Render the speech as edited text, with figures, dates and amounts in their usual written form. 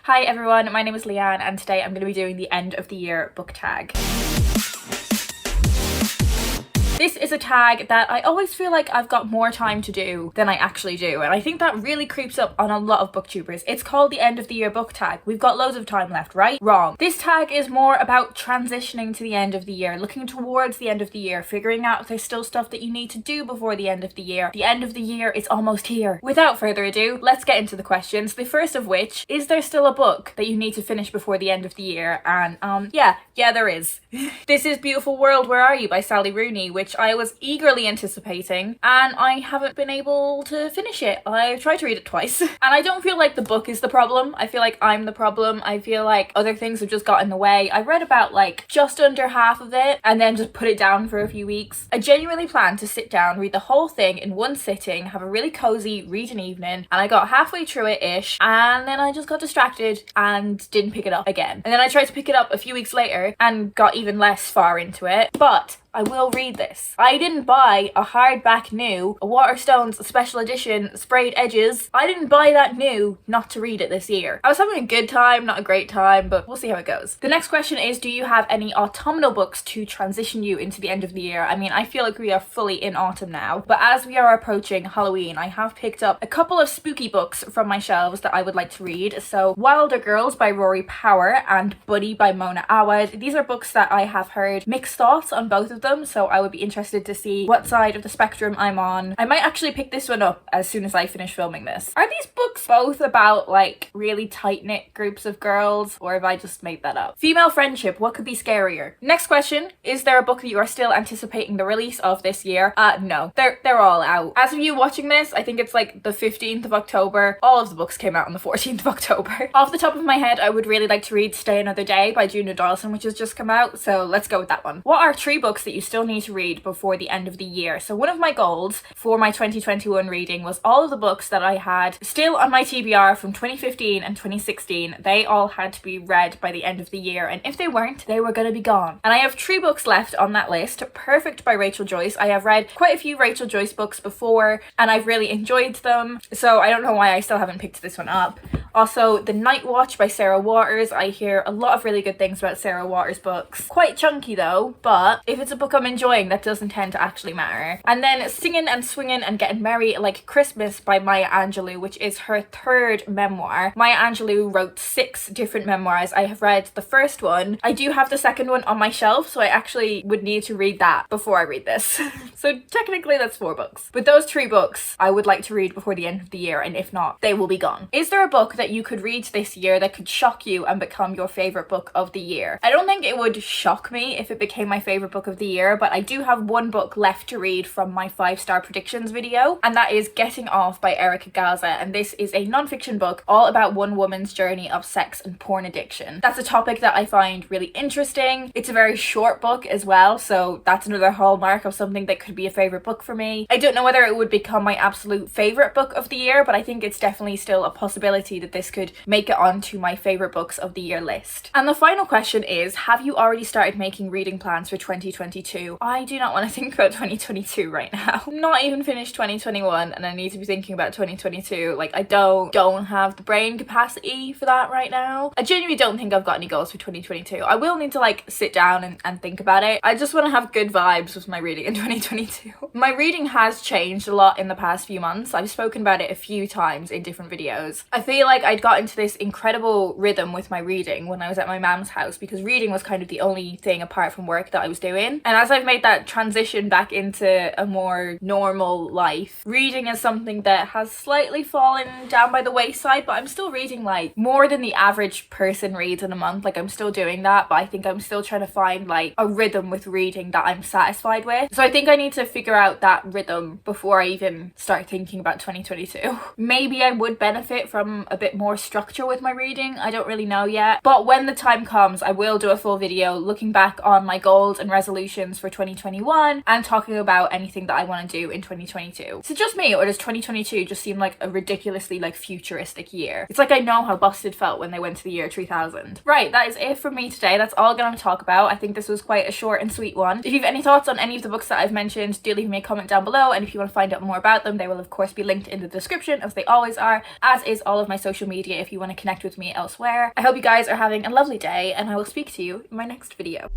Hi everyone, my name is Leanne and today I'm going to be doing the end of the year book tag. This is a tag that I always feel like I've got more time to do than I actually do, and I think that really creeps up on a lot of booktubers. It's called the end of the year book tag. We've got loads of time left, right? Wrong. This tag is more about transitioning to the end of the year, looking towards the end of the year, figuring out if there's still stuff that you need to do before the end of the year. The end of the year is almost here. Without further ado, let's get into the questions. The first of which, is there still a book that you need to finish before the end of the year? And yeah, there is. This is Beautiful World, Where Are You by Sally Rooney, which I was eagerly anticipating, and I haven't been able to finish it. I've tried to read it twice, and I don't feel like the book is the problem. I feel like I'm the problem. I feel like other things have just got in the way. I read about like just under half of it and then just put it down for a few weeks. I genuinely planned to sit down, read the whole thing in one sitting, have a really cozy reading evening, and I got halfway through it-ish, and then I just got distracted and didn't pick it up again. And then I tried to pick it up a few weeks later and got even less far into it, but I will read this. I didn't buy a hardback new, a Waterstones special edition, sprayed edges. I didn't buy that new not to read it this year. I was having a good time, not a great time, but we'll see how it goes. The next question is, do you have any autumnal books to transition you into the end of the year? I mean, I feel like we are fully in autumn now, but as we are approaching Halloween, I have picked up a couple of spooky books from my shelves that I would like to read. So Wilder Girls by Rory Power and Buddy by Mona Awad. These are books that I have heard mixed thoughts on both of them, so I would be interested to see what side of the spectrum I'm on. I might actually pick this one up as soon as I finish filming this. Are these books both about like really tight-knit groups of girls, or have I just made that up? Female friendship, what could be scarier? Next question, is there a book that you are still anticipating the release of this year? No, they're all out. As of you watching this, I think it's like the 15th of October. All of the books came out on the 14th of October. Off the top of my head, I would really like to read Stay Another Day by Juna Dawson, which has just come out, so let's go with that one. What are 3 books that you still need to read before the end of the year? So one of my goals for my 2021 reading was all of the books that I had still on my TBR from 2015 and 2016. They all had to be read by the end of the year, and if they weren't, they were gonna be gone. And I have 3 books left on that list. Perfect by Rachel Joyce. I have read quite a few Rachel Joyce books before and I've really enjoyed them, so I don't know why I still haven't picked this one up. Also, The Night Watch by Sarah Waters. I hear a lot of really good things about Sarah Waters' books. Quite chunky though, but if it's a book I'm enjoying, that doesn't tend to actually matter. And then Singin and Swingin and Gettin Merry Like Christmas by Maya Angelou, which is her 3rd memoir. Maya Angelou wrote 6 different memoirs. I have read the first one. I do have the second one on my shelf, so I actually would need to read that before I read this. So technically that's 4 books. But those 3 books I would like to read before the end of the year, and if not, they will be gone. Is there a book that you could read this year that could shock you and become your favorite book of the year? I don't think it would shock me if it became my favorite book of the year, but I do have one book left to read from my 5-star predictions video, and that is Getting Off by Erica Gaza, and this is a non-fiction book all about one woman's journey of sex and porn addiction. That's a topic that I find really interesting. It's a very short book as well, so that's another hallmark of something that could be a favorite book for me. I don't know whether it would become my absolute favorite book of the year, but I think it's definitely still a possibility that this could make it onto my favorite books of the year list. And the final question is, have you already started making reading plans for 2022? I do not want to think about 2022 right now. I'm not even finished 2021 and I need to be thinking about 2022. Like, I don't have the brain capacity for that right now. I genuinely don't think I've got any goals for 2022. I will need to like sit down and think about it. I just want to have good vibes with my reading in 2022. My reading has changed a lot in the past few months. I've spoken about it a few times in different videos. I feel like I'd got into this incredible rhythm with my reading when I was at my mom's house, because reading was kind of the only thing apart from work that I was doing. And as I've made that transition back into a more normal life, reading is something that has slightly fallen down by the wayside, but I'm still reading like more than the average person reads in a month. Like, I'm still doing that, but I think I'm still trying to find like a rhythm with reading that I'm satisfied with. So I think I need to figure out that rhythm before I even start thinking about 2022. Maybe I would benefit from a bit more structure with my reading. I don't really know yet, but when the time comes, I will do a full video looking back on my goals and resolutions for 2021 and talking about anything that I want to do in 2022. Is it just me, or does 2022 just seem like a ridiculously like futuristic year? It's like I know how Busted felt when they went to the year 3000. Right, that is it from me today. That's all I'm going to talk about. I think this was quite a short and sweet one. If you have any thoughts on any of the books that I've mentioned, do leave me a comment down below, and if you want to find out more about them, they will of course be linked in the description, as they always are, as is all of my social social media if you want to connect with me elsewhere. I hope you guys are having a lovely day, and I will speak to you in my next video.